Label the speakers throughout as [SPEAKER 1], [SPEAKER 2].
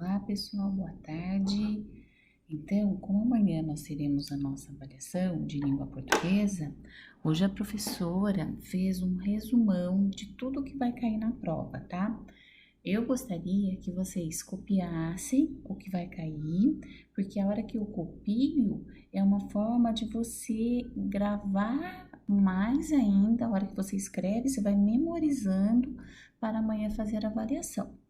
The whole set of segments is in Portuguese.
[SPEAKER 1] Olá, pessoal, boa tarde. Então, como amanhã nós teremos a nossa avaliação de língua portuguesa, hoje a professora fez um resumão de tudo que vai cair na prova, tá? Eu gostaria que vocês copiassem o que vai cair, porque a hora que eu copio é uma forma de você gravar mais ainda. A hora que você escreve, você vai memorizando para amanhã fazer a avaliação.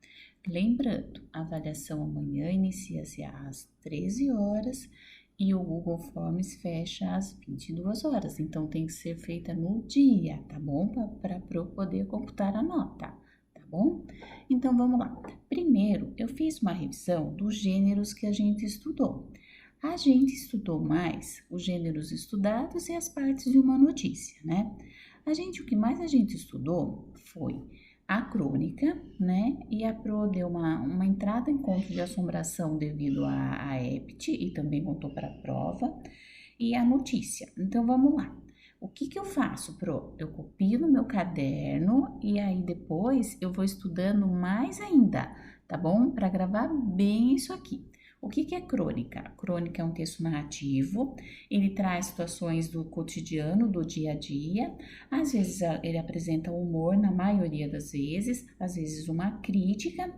[SPEAKER 1] Lembrando, a avaliação amanhã inicia-se às 13 horas e o Google Forms fecha às 22 horas. Então, tem que ser feita no dia, tá bom? Para eu poder computar a nota, tá bom? Então, vamos lá. Primeiro, eu fiz uma revisão dos gêneros que a gente estudou. A gente estudou mais os gêneros estudados e as partes de uma notícia, né? O que mais a gente estudou foi a crônica, né? E a Pro deu uma entrada em conto de assombração devido a EPT e também contou para a prova, e a notícia. Então, vamos lá. O que eu faço, Pro? Eu copio no meu caderno e aí depois eu vou estudando mais ainda, tá bom? Para gravar bem isso aqui. O que é crônica? Crônica é um texto narrativo, ele traz situações do cotidiano, do dia a dia. Às vezes ele apresenta humor, na maioria das vezes, às vezes uma crítica.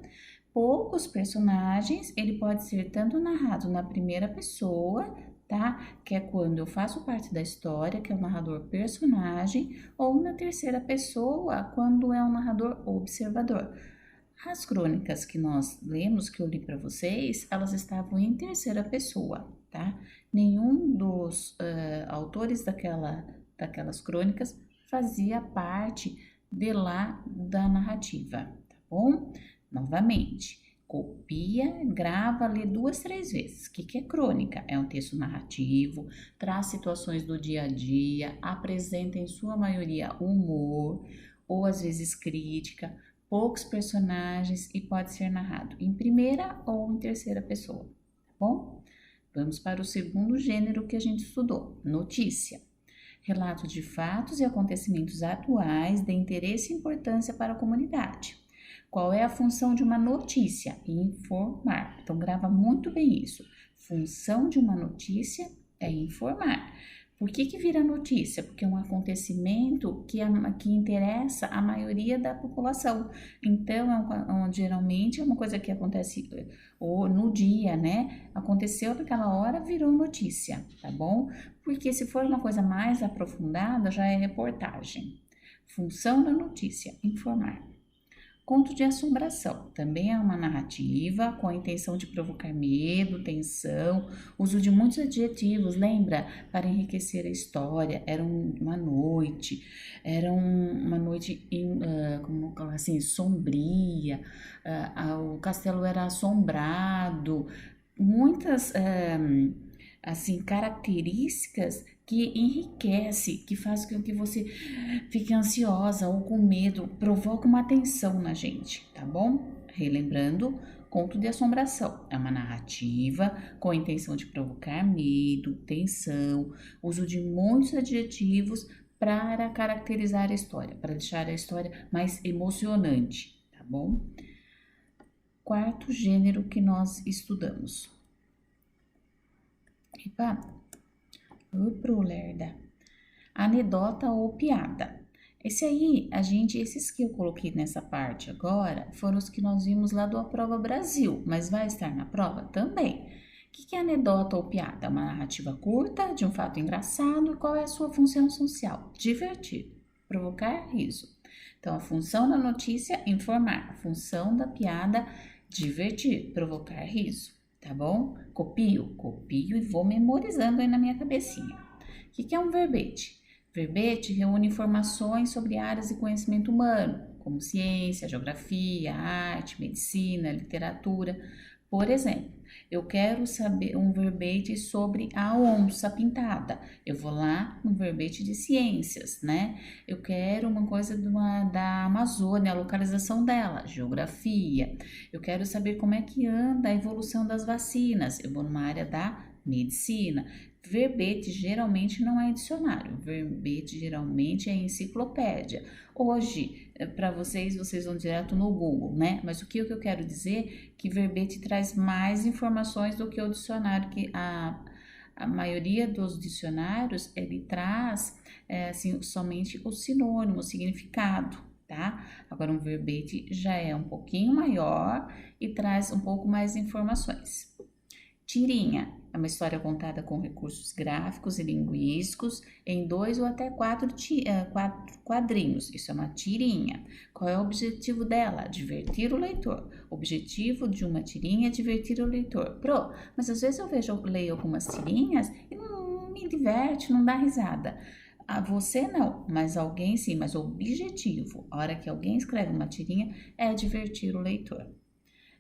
[SPEAKER 1] Poucos personagens, ele pode ser tanto narrado na primeira pessoa, tá? Que é quando eu faço parte da história, que é o narrador personagem, ou na terceira pessoa, quando é o narrador observador. As crônicas que nós lemos, que eu li para vocês, elas estavam em terceira pessoa, tá? Nenhum dos autores daquelas crônicas fazia parte de lá da narrativa, tá bom? Novamente, copia, grava, lê 2, 3 vezes. O que é crônica? É um texto narrativo, traz situações do dia a dia, apresenta em sua maioria humor, ou às vezes crítica, poucos personagens e pode ser narrado em primeira ou em terceira pessoa, tá bom? Vamos para o segundo gênero que a gente estudou, notícia. Relato de fatos e acontecimentos atuais de interesse e importância para a comunidade. Qual é a função de uma notícia? Informar. Então, grava muito bem isso. Função de uma notícia é informar. Por que vira notícia? Porque é um acontecimento que interessa a maioria da população. Então, geralmente é uma coisa que acontece no dia, né? Aconteceu naquela hora, virou notícia, tá bom? Porque se for uma coisa mais aprofundada, já é reportagem. Função da notícia, informar. Conto de assombração, também é uma narrativa com a intenção de provocar medo, tensão, uso de muitos adjetivos, lembra? Para enriquecer a história. Uma noite, como falar assim, sombria, o castelo era assombrado, muitas assim, características que enriquece, que faz com que você fique ansiosa ou com medo, provoca uma tensão na gente, tá bom? Relembrando, conto de assombração é uma narrativa com a intenção de provocar medo, tensão, uso de muitos adjetivos para caracterizar a história, para deixar a história mais emocionante, tá bom? Quarto gênero que nós estudamos. Epa, pro lerda. Anedota ou piada. Esses que eu coloquei nessa parte agora foram os que nós vimos lá do A Prova Brasil, mas vai estar na prova também. O que é anedota ou piada? Uma narrativa curta de um fato engraçado. E qual é a sua função social? Divertir, provocar riso. Então, a função da notícia, informar. A função da piada, divertir, provocar riso. Tá bom? Copio e vou memorizando aí na minha cabecinha. O que é um verbete? Verbete reúne informações sobre áreas de conhecimento humano, como ciência, geografia, arte, medicina, literatura. Por exemplo, eu quero saber um verbete sobre a onça pintada. Eu vou lá no verbete de ciências, né? Eu quero uma coisa da Amazônia, a localização dela, geografia. Eu quero saber como é que anda a evolução das vacinas. Eu vou numa área da medicina. Verbete geralmente não é dicionário, verbete geralmente é enciclopédia. Hoje, para vocês vão direto no Google, né? Mas o que eu quero dizer é que verbete traz mais informações do que o dicionário, que a maioria dos dicionários, ele traz assim, somente o sinônimo, o significado, tá? Agora, um verbete já é um pouquinho maior e traz um pouco mais informações. Tirinha é uma história contada com recursos gráficos e linguísticos em 2 ou até 4 quadrinhos. Isso é uma tirinha. Qual é o objetivo dela? Divertir o leitor. O objetivo de uma tirinha é divertir o leitor. Mas às vezes eu leio algumas tirinhas e não me diverte, não dá risada. Você não, mas alguém sim, mas o objetivo, a hora que alguém escreve uma tirinha, é divertir o leitor.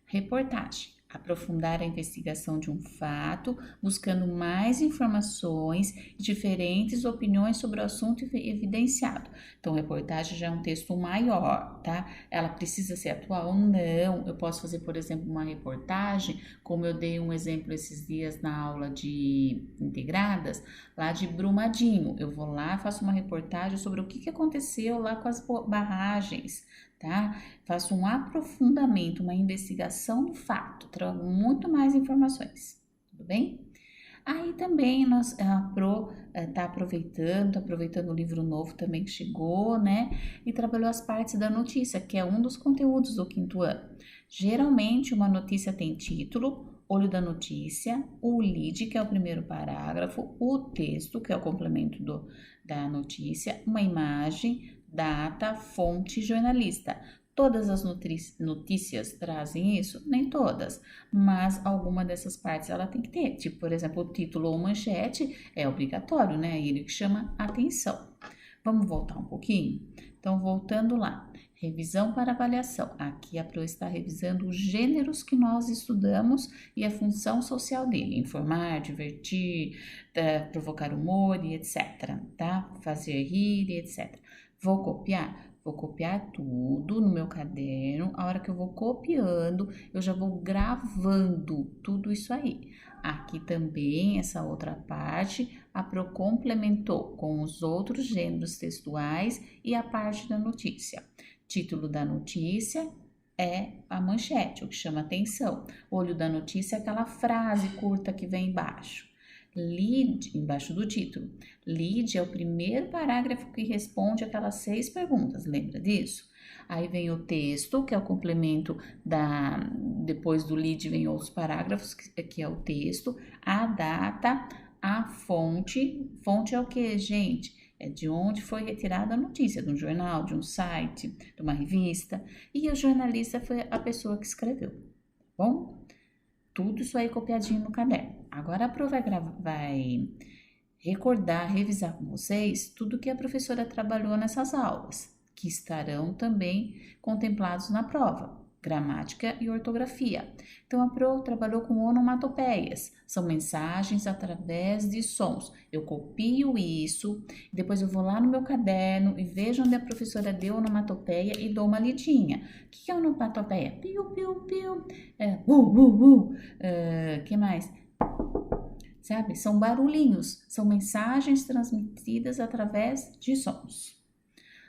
[SPEAKER 1] Reportagem. Aprofundar a investigação de um fato, buscando mais informações e diferentes opiniões sobre o assunto evidenciado. Então, reportagem já é um texto maior, tá? Ela precisa ser atual? Não. Eu posso fazer, por exemplo, uma reportagem, como eu dei um exemplo esses dias na aula de integradas, lá de Brumadinho. Eu vou lá, faço uma reportagem sobre o que aconteceu lá com as barragens, tá? Faço um aprofundamento, uma investigação do fato, trago muito mais informações, tudo bem? Aí também a Pro tá aproveitando o livro novo também que chegou, né? E trabalhou as partes da notícia, que é um dos conteúdos do 5º ano. Geralmente uma notícia tem título, olho da notícia, o lead, que é o primeiro parágrafo, o texto, que é o complemento da notícia, uma imagem, data, fonte, jornalista. Todas as notícias trazem isso? Nem todas, mas alguma dessas partes ela tem que ter. Tipo, por exemplo, o título ou manchete é obrigatório, né? Ele que chama atenção. Vamos voltar um pouquinho? Então, voltando lá. Revisão para avaliação. Aqui a Pro está revisando os gêneros que nós estudamos e a função social dele. Informar, divertir, provocar humor e etc. Tá? Fazer rir e etc. Vou copiar? Vou copiar tudo no meu caderno. A hora que eu vou copiando, eu já vou gravando tudo isso aí. Aqui também, essa outra parte, a Pro complementou com os outros gêneros textuais e a parte da notícia. Título da notícia é a manchete, o que chama atenção. Olho da notícia é aquela frase curta que vem embaixo. Lead, embaixo do título. Lead é o primeiro parágrafo que responde aquelas 6 perguntas, lembra disso? Aí vem o texto, que é o complemento depois do lead vem outros parágrafos, que é o texto, a data, a fonte. Fonte é o que, gente? É de onde foi retirada a notícia, de um jornal, de um site, de uma revista. E o jornalista foi a pessoa que escreveu, tá bom? Tudo isso aí copiadinho no caderno. Agora a Pro vai recordar, revisar com vocês tudo que a professora trabalhou nessas aulas, que estarão também contemplados na prova, gramática e ortografia. Então a Pro trabalhou com onomatopeias, são mensagens através de sons. Eu copio isso, depois eu vou lá no meu caderno e vejo onde a professora deu onomatopeia e dou uma lidinha. O que é onomatopeia? Piu, piu, piu, que mais? Sabe? São barulhinhos, são mensagens transmitidas através de sons.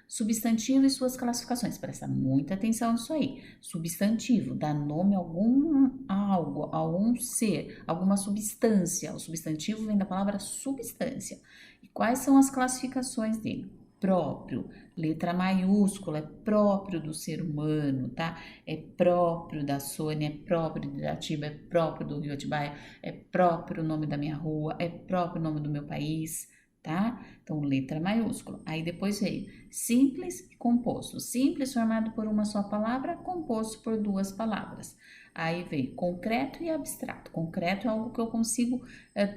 [SPEAKER 1] Substantivo e suas classificações. Presta muita atenção nisso aí. Substantivo dá nome a algo, a um ser, alguma substância. O substantivo vem da palavra substância. E quais são as classificações dele? Próprio, letra maiúscula, é próprio do ser humano, tá? É próprio da Sônia, é próprio de Iratiba, é próprio do Rio Atibaia, é próprio o nome da minha rua, é próprio o nome do meu país, tá? Então, letra maiúscula. Aí depois veio simples e composto. Simples formado por uma só palavra, composto por 2 palavras. Aí veio concreto e abstrato. Concreto é algo que eu consigo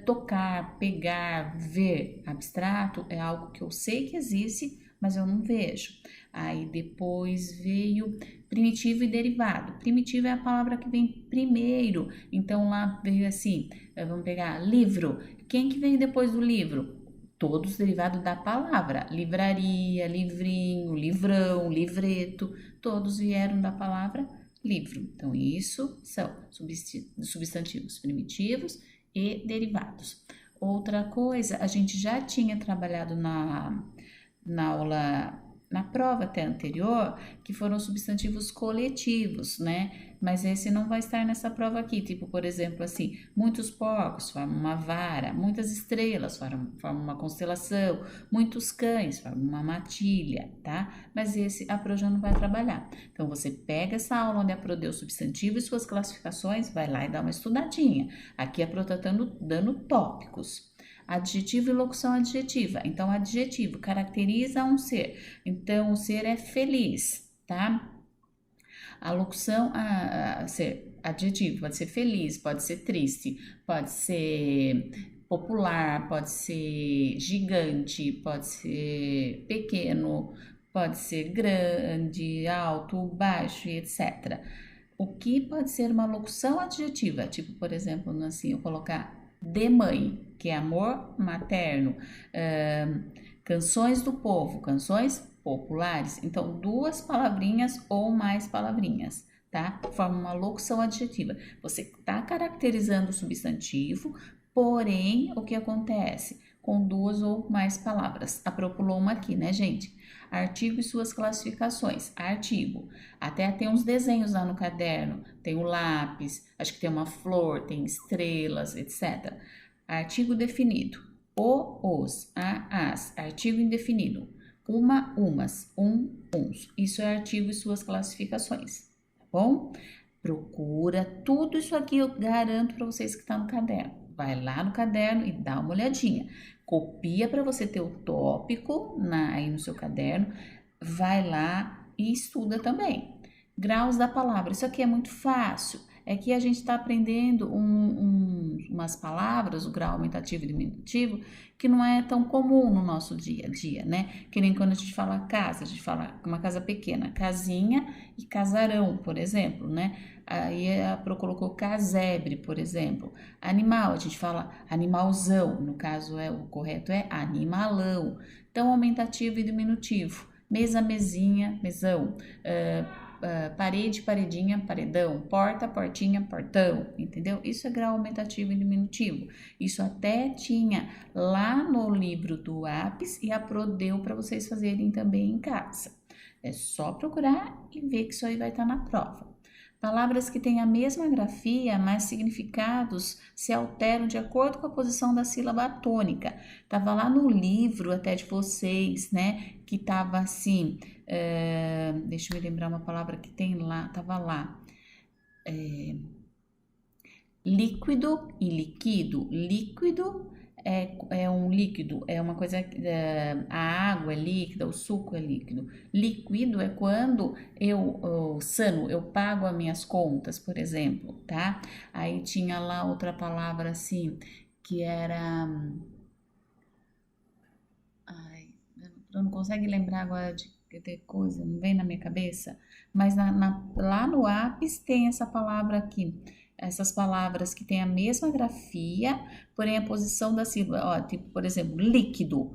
[SPEAKER 1] tocar, pegar, ver. Abstrato é algo que eu sei que existe, mas eu não vejo. Aí depois veio primitivo e derivado. Primitivo é a palavra que vem primeiro. Então lá veio assim, vamos pegar livro. Quem que veio depois do livro? Todos derivados da palavra. Livraria, livrinho, livrão, livreto. Todos vieram da palavra livro. Então, isso são substantivos primitivos e derivados. Outra coisa, a gente já tinha trabalhado na aula, na prova até anterior, que foram substantivos coletivos, né? Mas esse não vai estar nessa prova aqui. Tipo, por exemplo, assim, muitos porcos formam uma vara, muitas estrelas formam uma constelação, muitos cães formam uma matilha, tá? Mas esse a Pro já não vai trabalhar. Então, você pega essa aula onde a Pro deu substantivo e suas classificações, vai lá e dá uma estudadinha. Aqui a Pro tá dando tópicos. Adjetivo e locução adjetiva. Então, adjetivo caracteriza um ser. Então, o ser é feliz, tá? A locução a ser adjetivo pode ser feliz, pode ser triste, pode ser popular, pode ser gigante, pode ser pequeno, pode ser grande, alto, baixo e etc. O que pode ser uma locução adjetiva? Tipo, por exemplo, assim, eu colocar de mãe, que é amor materno, canções do povo, canções populares. Então, duas palavrinhas ou mais palavrinhas, tá? Forma uma locução adjetiva. Você está caracterizando o substantivo, porém, o que acontece? Com duas ou mais palavras. A Pro pulou uma aqui, né, gente? Artigo e suas classificações. Artigo. Até tem uns desenhos lá no caderno. Tem o lápis, acho que tem uma flor, tem estrelas, etc. Artigo definido. O, os, a, as. Artigo indefinido. Uma, umas, uns. Isso é artigo e suas classificações, tá bom? Procura tudo isso aqui, eu garanto para vocês que está no caderno. Vai lá no caderno e dá uma olhadinha. Copia para você ter o tópico aí no seu caderno. Vai lá e estuda também. Graus da palavra. Isso aqui é muito fácil. É que a gente está aprendendo umas palavras, o grau aumentativo e diminutivo, que não é tão comum no nosso dia a dia, né? Que nem quando a gente fala casa, a gente fala uma casa pequena, casinha e casarão, por exemplo, né? Aí a Pro colocou casebre, por exemplo. Animal, a gente fala animalzão, no caso o correto é animalão. Então, aumentativo e diminutivo. Mesa, mesinha, mesão. Parede, paredinha, paredão, porta, portinha, portão, entendeu? Isso é grau aumentativo e diminutivo. Isso até tinha lá no livro do Apps e a Pro deu para vocês fazerem também em casa. É só procurar e ver que isso aí vai estar na prova. Palavras que têm a mesma grafia, mas significados se alteram de acordo com a posição da sílaba tônica. Tava lá no livro até de vocês, né? Que tava assim, deixa eu me lembrar uma palavra que tem lá, tava lá. Líquido e liquido. Líquido é um líquido, é uma coisa, a água é líquida, o suco é líquido. Líquido é quando eu pago as minhas contas, por exemplo, tá? Aí tinha lá outra palavra assim, que era... Ai, eu não consigo lembrar agora de coisa, não vem na minha cabeça, mas lá no Apps tem essa palavra aqui, essas palavras que têm a mesma grafia, porém a posição da sílaba, ó, tipo, por exemplo, líquido,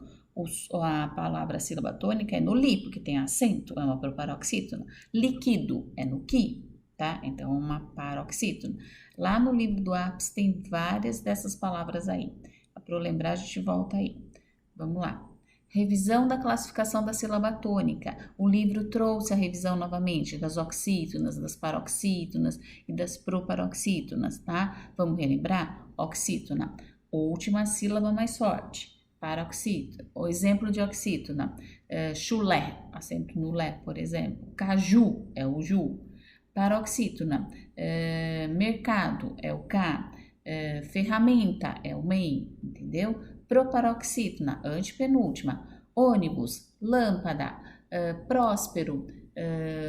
[SPEAKER 1] a palavra a sílaba tônica é no li, porque tem acento, é uma paroxítona. Líquido é no qui, tá? Então, é uma paroxítona. Lá no livro do Apps tem várias dessas palavras aí. Para eu lembrar, a gente volta aí. Vamos lá. Revisão da classificação da sílaba tônica. O livro trouxe a revisão novamente das oxítonas, das paroxítonas e das proparoxítonas, tá? Vamos relembrar? Oxítona, última sílaba mais forte. Paroxítona, o exemplo de oxítona, chulé, acento no lé, por exemplo. Caju é o ju. Paroxítona, mercado é o cá. Ferramenta é o MEI, entendeu? Proparoxítona, antepenúltima. Ônibus, lâmpada, próspero,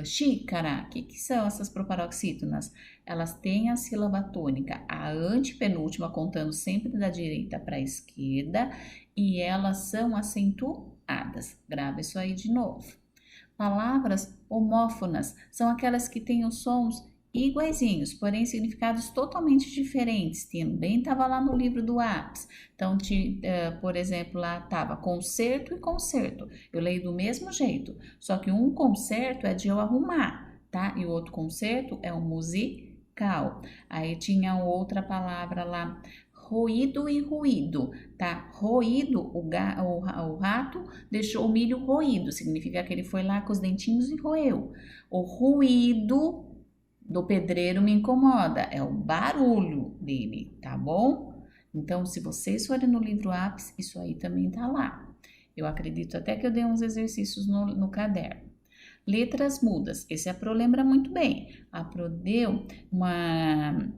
[SPEAKER 1] xícara. O que são essas proparoxítonas? Elas têm a sílaba tônica, a antepenúltima, contando sempre da direita para a esquerda, e elas são acentuadas. Grava isso aí de novo. Palavras homófonas são aquelas que têm os sons iguaizinhos, porém significados totalmente diferentes. Também estava lá no livro do Apps. Então, por exemplo, lá estava concerto e concerto. Eu leio do mesmo jeito, só que um concerto é de eu arrumar, tá? E o outro concerto é um musical. Aí tinha outra palavra lá, roído e ruído, tá? Roído, o rato deixou o milho roído, significa que ele foi lá com os dentinhos e roeu. O ruído do pedreiro me incomoda, é o barulho dele, tá bom? Então, se vocês forem no livro Ápice, isso aí também tá lá. Eu acredito até que eu dei uns exercícios no caderno. Letras mudas, esse a Pro lembra muito bem. A Pro deu uma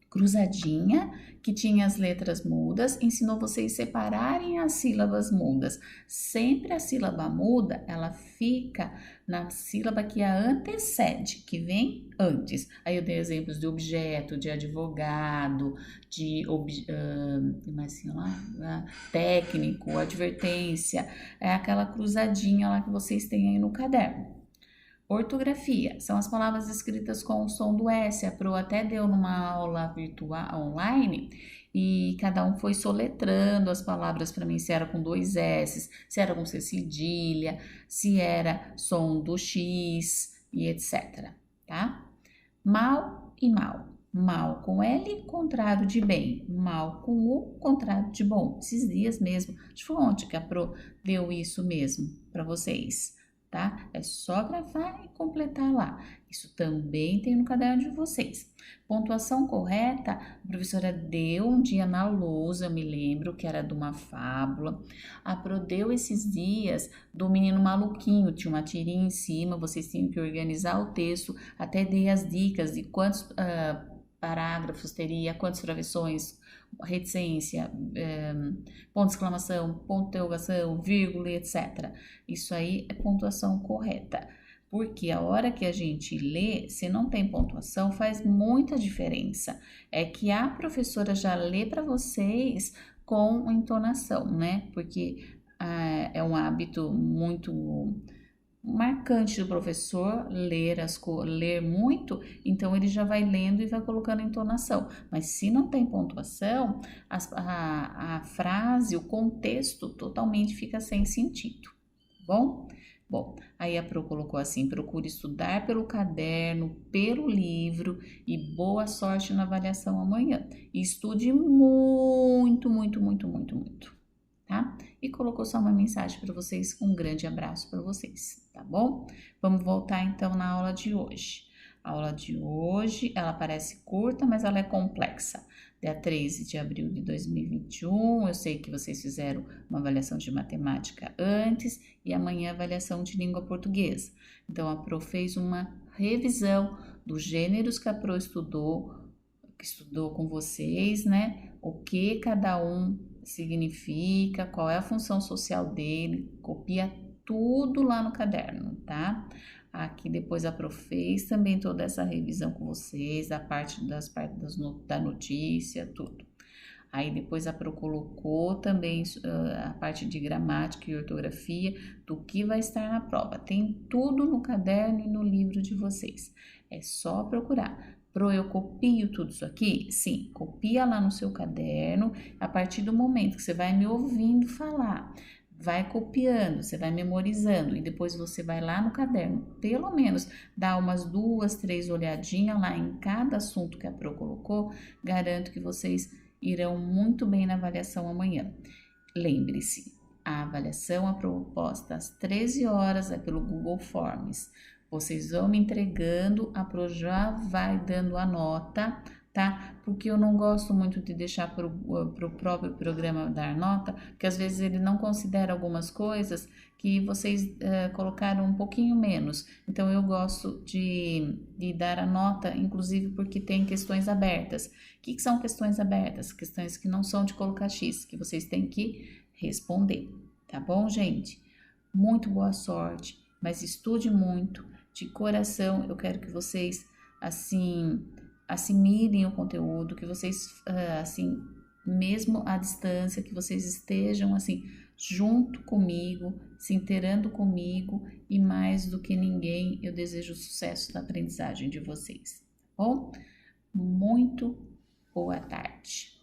[SPEAKER 1] cruzadinha que tinha as letras mudas, ensinou vocês separarem as sílabas mudas. Sempre a sílaba muda, ela fica na sílaba que a antecede, que vem antes. Aí eu dei exemplos de objeto, de advogado, de técnico, advertência, é aquela cruzadinha lá que vocês têm aí no caderno. Ortografia, são as palavras escritas com o som do S. A Pro até deu numa aula virtual online e cada um foi soletrando as palavras para mim, se era com 2 S, se era com C cedilha, se era som do X e etc, tá? Mal e mal. Mal com L, contrário de bem. Mal com U, contrário de bom. Esses dias mesmo, acho que foi ontem que a Pro deu isso mesmo para vocês. Tá? É só gravar e completar lá. Isso também tem no caderno de vocês. Pontuação correta, a professora deu um dia na lousa, eu me lembro que era de uma fábula. A Pro deu esses dias do menino maluquinho, tinha uma tirinha em cima, vocês tinham que organizar o texto, até dei as dicas de quantos parágrafos teria, quantas travessões, reticência, ponto de exclamação, ponto de interrogação, vírgula, etc. Isso aí é pontuação correta. Porque a hora que a gente lê, se não tem pontuação, faz muita diferença. É que a professora já lê para vocês com entonação, né? Porque é um hábito muito marcante do professor ler muito, então ele já vai lendo e vai colocando entonação. Mas se não tem pontuação, a frase, o contexto totalmente fica sem sentido, tá bom? Bom, aí a Pro colocou assim: procure estudar pelo caderno, pelo livro e boa sorte na avaliação amanhã. E estude muito, muito, muito, muito, muito, tá? E colocou só uma mensagem para vocês, um grande abraço para vocês, tá bom? Vamos voltar então na aula de hoje. A aula de hoje, ela parece curta, mas ela é complexa. Dia 13 de abril de 2021, eu sei que vocês fizeram uma avaliação de matemática antes e amanhã avaliação de língua portuguesa. Então, a Pro fez uma revisão dos gêneros que a Pro estudou com vocês, né? O que cada um significa, qual é a função social dele, copia tudo lá no caderno, tá? Aqui depois a Pro fez também toda essa revisão com vocês, a parte da notícia, tudo. Aí depois a Pro colocou também a parte de gramática e ortografia do que vai estar na prova. Tem tudo no caderno e no livro de vocês. É só procurar. Pro, eu copio tudo isso aqui? Sim, copia lá no seu caderno. A partir do momento que você vai me ouvindo falar, vai copiando, você vai memorizando e depois você vai lá no caderno, pelo menos dá umas 2, 3 olhadinhas lá em cada assunto que a Pro colocou. Garanto que vocês irão muito bem na avaliação amanhã. Lembre-se, a avaliação é proposta às 13 horas, é pelo Google Forms. Vocês vão me entregando, a Pro já vai dando a nota, tá? Porque eu não gosto muito de deixar para o próprio programa dar nota, porque às vezes ele não considera algumas coisas que vocês colocaram um pouquinho menos. Então, eu gosto de dar a nota, inclusive porque tem questões abertas. O que são questões abertas? Questões que não são de colocar X, que vocês têm que responder, tá bom, gente? Muito boa sorte, mas estude muito. De coração, eu quero que vocês, assim, assimilem o conteúdo, que vocês, assim, mesmo à distância, que vocês estejam, assim, junto comigo, se inteirando comigo e mais do que ninguém, eu desejo o sucesso da aprendizagem de vocês, tá bom? Muito boa tarde.